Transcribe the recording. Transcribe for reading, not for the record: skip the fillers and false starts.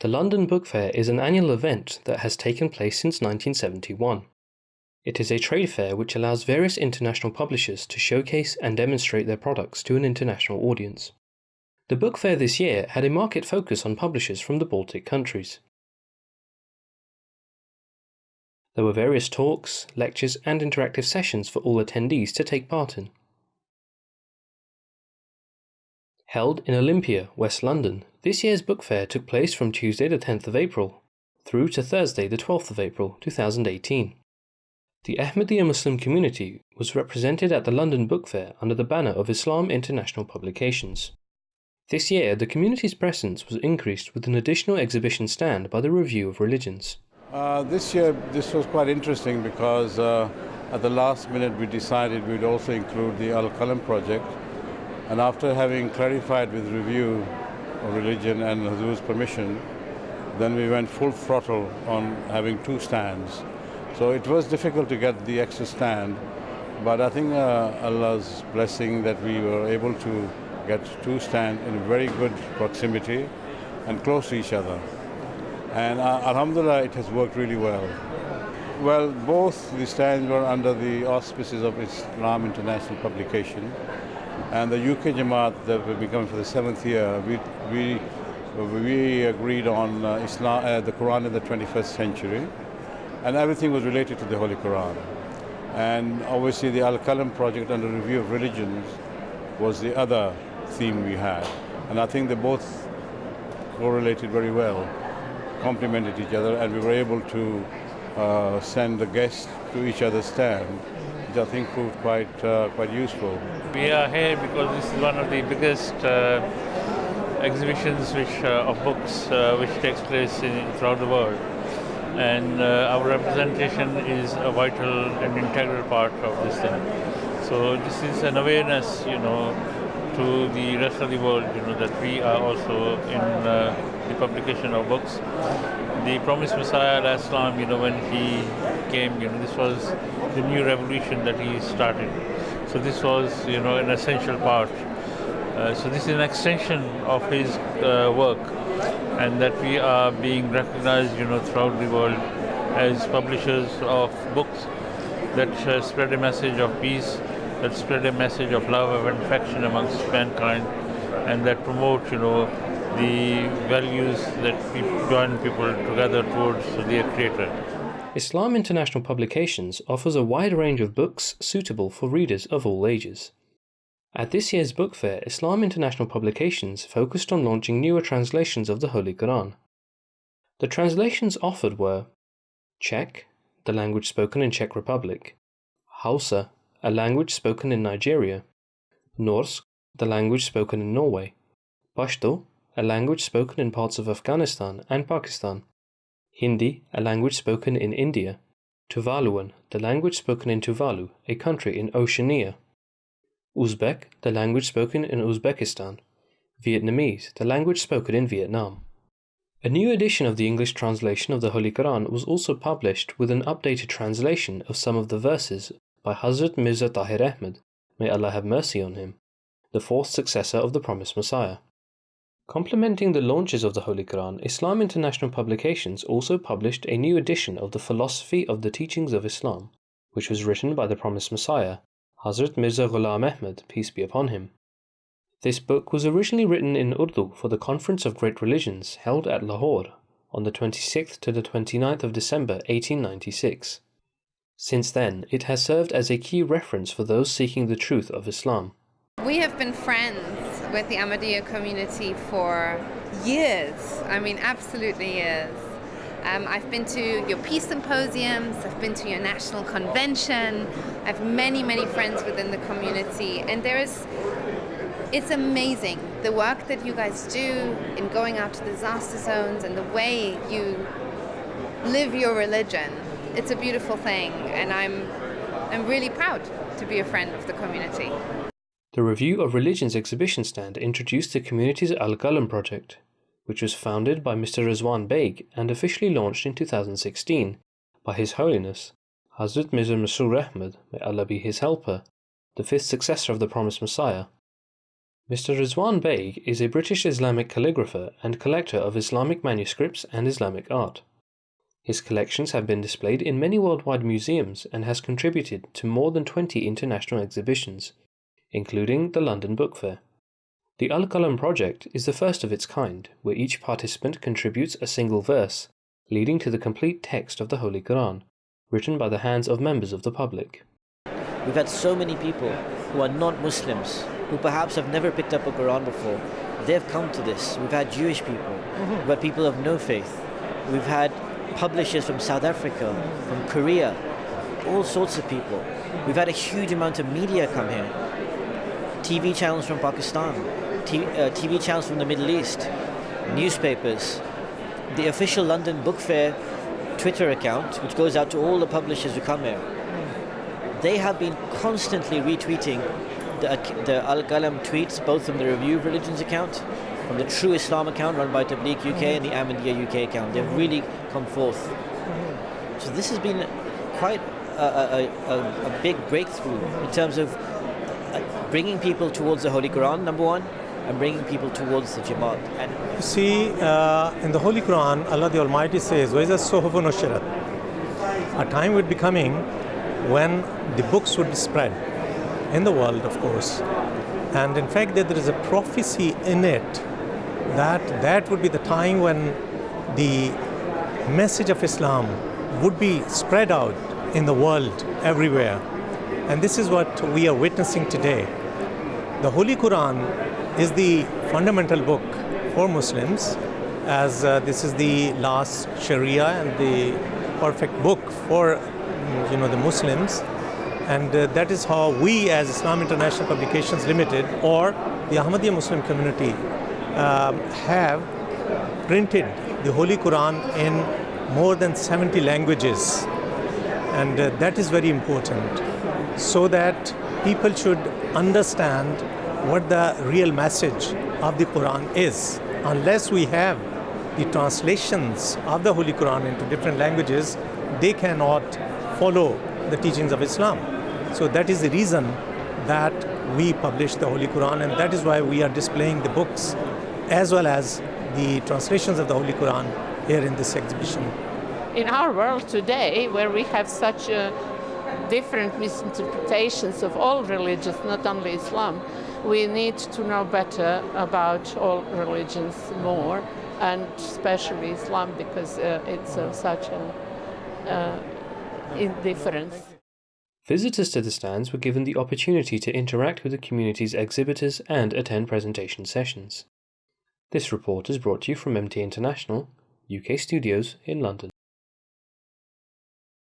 The London Book Fair is an annual event that has taken place since 1971. It is a trade fair which allows various international publishers to showcase and demonstrate their products to an international audience. The book fair this year had a market focus on publishers from the Baltic countries. There were various talks, lectures and interactive sessions for all attendees to take part in. Held in Olympia, West London, this year's book fair took place from Tuesday the 10th of April through to Thursday the 12th of April 2018. The Ahmadiyya Muslim community was represented at the London Book Fair under the banner of Islam International Publications. This year, the community's presence was increased with an additional exhibition stand by the Review of Religions. This year, this was quite interesting because at the last minute we decided we'd also include the Qalam Project. And after having clarified with Review of Religion and Hazur's permission, then we went full throttle on having two stands. So it was difficult to get the extra stand, but I think Allah's blessing that we were able to get two stands in very good proximity and close to each other. And alhamdulillah, it has worked really well. Well, both the stands were under the auspices of Islam International Publication. And the UK Jamaat that will be coming for the 7th year, we agreed on the Quran in the 21st century. And everything was related to the Holy Quran. And obviously the Qalam Project under Review of Religions was the other theme we had. And I think they both correlated very well, complemented each other, and we were able to send the guests to each other's stand, which I think proved quite useful. We are here because this is one of the biggest exhibitions of books which takes place throughout the world. And our representation is a vital and integral part of this thing. So this is an awareness, to the rest of the world, that we are also in the publication of books. The promised Messiah, al-Islam, when he came, this was the new revolution that he started. So this was, an essential part. So this is an extension of his work, and that we are being recognized, throughout the world as publishers of books that spread a message of peace, that spread a message of love and affection amongst mankind, and that promote, the values that join people together towards their Creator. Islam International Publications offers a wide range of books suitable for readers of all ages. At this year's book fair, Islam International Publications focused on launching newer translations of the Holy Quran. The translations offered were Czech, the language spoken in Czech Republic; Hausa, a language spoken in Nigeria; Norsk, the language spoken in Norway; Pashto, a language spoken in parts of Afghanistan and Pakistan; Hindi, a language spoken in India; Tuvaluan, the language spoken in Tuvalu, a country in Oceania; Uzbek, the language spoken in Uzbekistan; Vietnamese, the language spoken in Vietnam. A new edition of the English translation of the Holy Quran was also published with an updated translation of some of the verses by Hazrat Mirza Tahir Ahmad, may Allah have mercy on him, the fourth successor of the promised Messiah. Complementing the launches of the Holy Quran, Islam International Publications also published a new edition of the Philosophy of the Teachings of Islam, which was written by the promised Messiah, Hazrat Mirza Ghulam Ahmad, peace be upon him. This book was originally written in Urdu for the Conference of Great Religions held at Lahore on the 26th to the 29th of December 1896. Since then, it has served as a key reference for those seeking the truth of Islam. We have been friends with the Ahmadiyya community for years. Absolutely years. I've been to your peace symposiums, I've been to your national convention, I have many friends within the community, and it's amazing the work that you guys do in going out to disaster zones and the way you live your religion. It's a beautiful thing, and I'm really proud to be a friend of the community. The Review of Religions exhibition stand introduced the community's Qalam Project, which was founded by Mr. Rizwan Beg and officially launched in 2016 by His Holiness Hazrat Mirza Masroor Ahmad, may Allah be his helper, the fifth successor of the promised Messiah. Mr. Rizwan Beg is a British Islamic calligrapher and collector of Islamic manuscripts and Islamic art. His collections have been displayed in many worldwide museums and has contributed to more than 20 international exhibitions, including the London Book Fair. The Qalam Project is the first of its kind, where each participant contributes a single verse, leading to the complete text of the Holy Quran, written by the hands of members of the public. We've had so many people who are not Muslims, who perhaps have never picked up a Quran before. They've come to this. We've had Jewish people, we've had people of no faith. We've had publishers from South Africa, from Korea, all sorts of people. We've had a huge amount of media come here. TV channels from Pakistan, TV channels from the Middle East, newspapers, the official London Book Fair Twitter account, which goes out to all the publishers who come here. They have been constantly retweeting the Al-Qalam tweets, both from the Review of Religions account, from the True Islam account run by Tabligh UK and the Ahmadiyya UK account. They've really come forth. So this has been quite a big breakthrough in terms of bringing people towards the Holy Quran, number one, and bringing people towards the Jamaat. You see, in the Holy Quran, Allah the Almighty says, وَإِذَا الصُّحُفُ نُشِرَتْ. A time would be coming when the books would be spread in the world, of course. And in fact, there is a prophecy in it that would be the time when the message of Islam would be spread out in the world everywhere. And this is what we are witnessing today. The Holy Quran is the fundamental book for Muslims, as this is the last Sharia and the perfect book for the Muslims. And that is how we as Islam International Publications Limited or the Ahmadiyya Muslim community have printed the Holy Quran in more than 70 languages. And that is very important, so that people should understand what the real message of the Quran is. Unless we have the translations of the Holy Quran into different languages, they cannot follow the teachings of Islam. So that is the reason that we publish the Holy Quran, and that is why we are displaying the books as well as the translations of the Holy Quran here in this exhibition. In our world today, where we have such different misinterpretations of all religions, not only Islam, we need to know better about all religions more, and especially Islam, because it's such an indifference. Visitors to the stands were given the opportunity to interact with the community's exhibitors and attend presentation sessions. This report is brought to you from MT International, UK Studios in London.